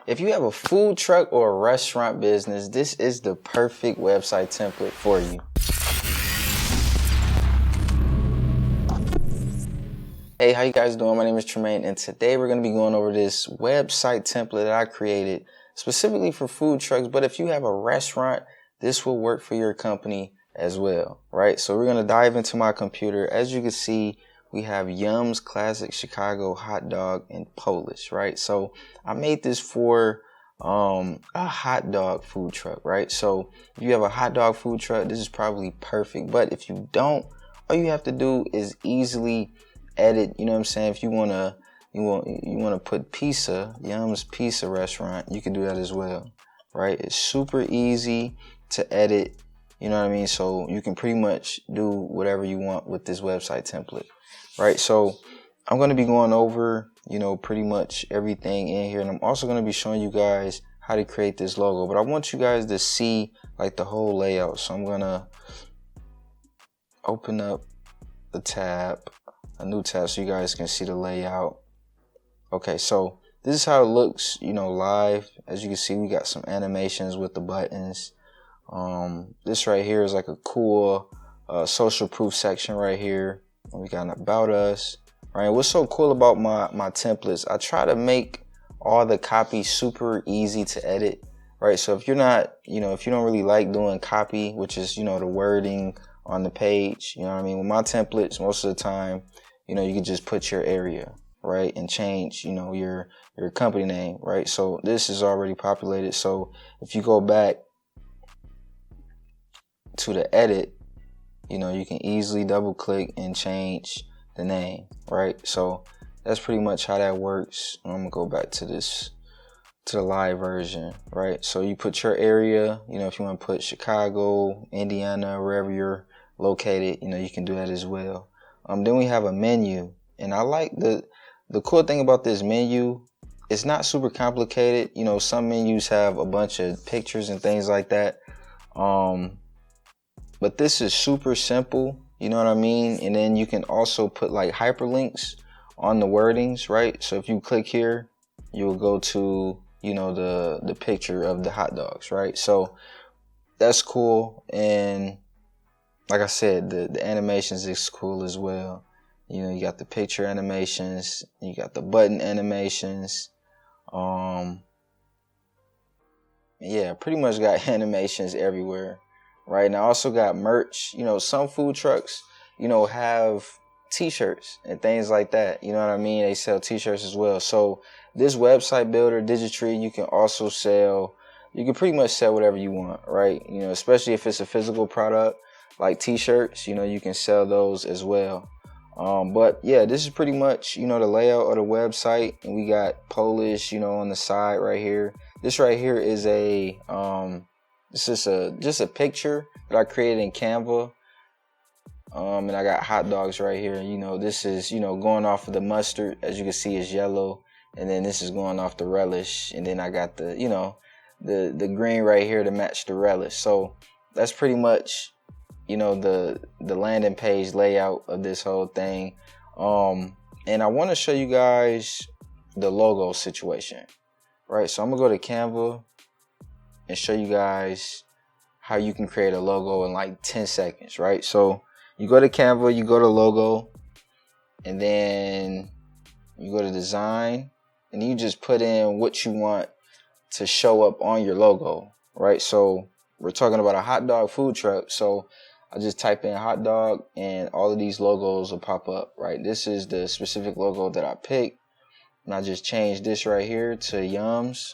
If you have a food truck or a restaurant business, this is the perfect website template for you. Hey, how you guys doing? My name is Tremaine, and today we're going to be going over this website template that I created specifically for food trucks. But if you have a restaurant, this will work for your company as well, right? So we're going to dive into my computer. As you can see, we have Yum's Classic Chicago Hot Dog and Polish, right? So I made this for a hot dog food truck, right? So if you have a hot dog food truck, this is probably perfect. But if you don't, all you have to do is easily edit, you know what I'm saying? If you want to put pizza, Yum's Pizza Restaurant, you can do that as well, right? It's super easy to edit, you know what I mean? So you can pretty much do whatever you want with this website template, right? So I'm going to be going over, pretty much everything in here. And I'm also going to be showing you guys how to create this logo. But I want you guys to see like the whole layout. So I'm going to open up a new tab so you guys can see the layout. Okay, so this is how it looks, live. As you can see, we got some animations with the buttons. This right here is like a cool social proof section right here. We got an about us, right? What's so cool about my templates, I try to make all the copy super easy to edit, right? So if you're not, if you don't really like doing copy, which is, the wording on the page, you know what I mean? With my templates, most of the time, you can just put your area, right? And change, your company name, right? So this is already populated. So if you go back to the edit, you can easily double click and change the name, right? So that's pretty much how that works. I'm gonna go back to the live version, right? So you put your area, if you want to put Chicago, Indiana, wherever you're located, you can do that as well. Then we have a menu, and I like the cool thing about this menu, it's not super complicated. Some menus have a bunch of pictures and things like that. But this is super simple, you know what I mean? And then you can also put like hyperlinks on the wordings, right? So if you click here, you'll go to, the picture of the hot dogs, right? So that's cool. And like I said, the animations is cool as well. You got the picture animations, you got the button animations. Yeah, pretty much got animations everywhere, right? And I also got merch. Some food trucks, have t-shirts and things like that. You know what I mean? They sell t-shirts as well. So this website builder, Digitry, you can pretty much sell whatever you want, right? Especially if it's a physical product like t-shirts, you can sell those as well. But yeah, this is pretty much, the layout of the website, and we got Polish, on the side right here. This right here is this is just a picture that I created in Canva. And I got hot dogs right here. This is, going off of the mustard, as you can see, is yellow. And then this is going off the relish. And then I got the, the green right here to match the relish. So that's pretty much, the landing page layout of this whole thing. And I want to show you guys the logo situation, right? So I'm gonna go to Canva and show you guys how you can create a logo in like 10 seconds, right? So you go to Canva, you go to logo, and then you go to design, and you just put in what you want to show up on your logo, right? So we're talking about a hot dog food truck. So I just type in hot dog and all of these logos will pop up, right? This is the specific logo that I picked. And I just changed this right here to Yum's.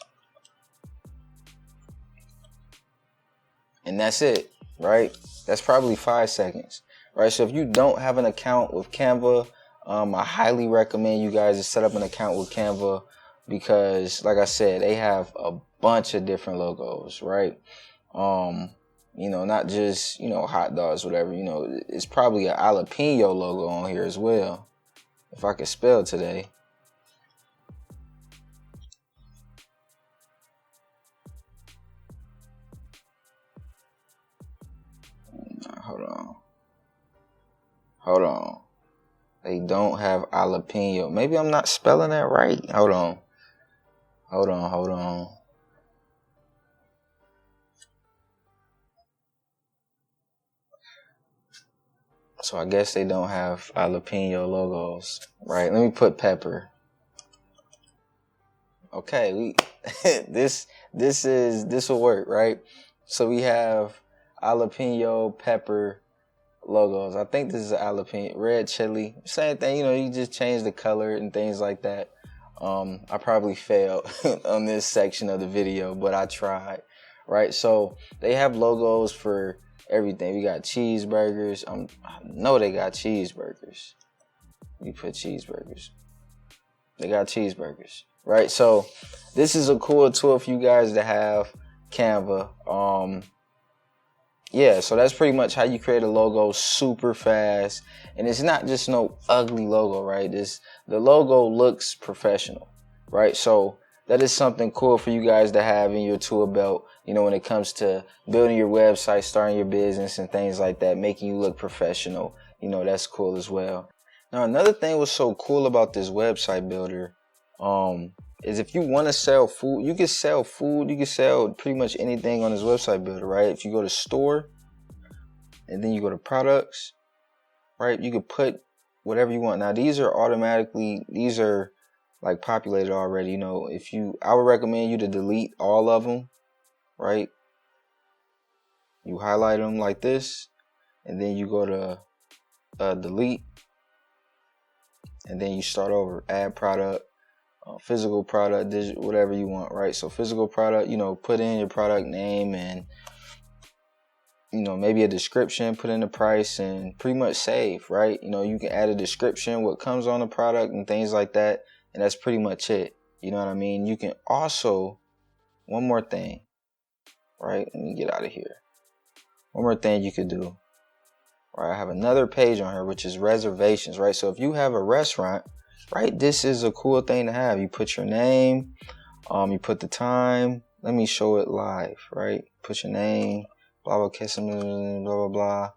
And that's it, right? That's probably 5 seconds, right? So if you don't have an account with Canva, I highly recommend you guys to set up an account with Canva, because like I said, they have a bunch of different logos, right? Not just, hot dogs, whatever, it's probably a jalapeno logo on here as well, if I could spell today. Hold on. They don't have jalapeno. Maybe I'm not spelling that right. Hold Hold on. So I guess they don't have jalapeno logos, right? Let me put pepper. Okay, we this will work, right? So we have jalapeno pepper logos. I think this is a jalapeno red chili. Same thing, you just change the color and things like that. I probably failed on this section of the video, but I tried, right? So they have logos for everything. We got cheeseburgers. I know they got cheeseburgers. You put cheeseburgers. They got cheeseburgers, right? So this is a cool tool for you guys to have, Canva. Yeah, so that's pretty much how you create a logo super fast. And it's not just no ugly logo, right? The logo looks professional, right? So that is something cool for you guys to have in your tool belt, when it comes to building your website, starting your business and things like that, making you look professional. That's cool as well. Now, another thing was so cool about this website builder, is if you want to sell food, you can sell food, you can sell pretty much anything on this website builder, right? If you go to store and then you go to products, right? You can put whatever you want. Now, these are like populated already. I would recommend you to delete all of them, right? You highlight them like this, and then you go to delete, and then you start over, add product. Physical product, digital, whatever you want, right? So physical product, put in your product name and, maybe a description, put in the price and pretty much save, right? You can add a description, what comes on the product and things like that. And that's pretty much it. You know what I mean? You can also, one more thing, right? Let me get out of here. One more thing you could do. All right, I have another page on here, which is reservations, right? So if you have a restaurant, right, this is a cool thing to have. You put your name, you put the time. Let me show it live, right? Put your name, blah, blah, blah, blah, blah,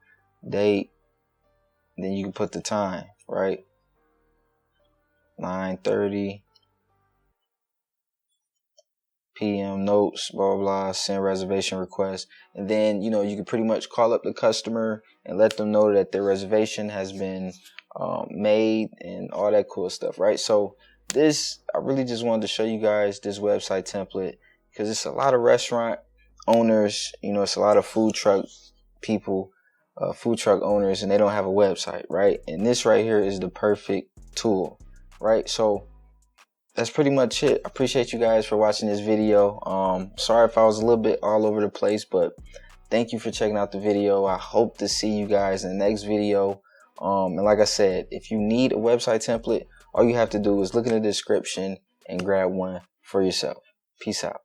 date. Then you can put the time, right? 9:30 p.m. notes, blah, blah, blah, send reservation request. And then, you can pretty much call up the customer and let them know that their reservation has been made and all that cool stuff, right? So I really just wanted to show you guys this website template because it's a lot of restaurant owners, it's a lot of food truck people, food truck owners, and they don't have a website, right? And this right here is the perfect tool, right? So that's pretty much it. I appreciate you guys for watching this video. Sorry if I was a little bit all over the place, but thank you for checking out the video. I hope to see you guys in the next video. And like I said, if you need a website template, all you have to do is look in the description and grab one for yourself. Peace out.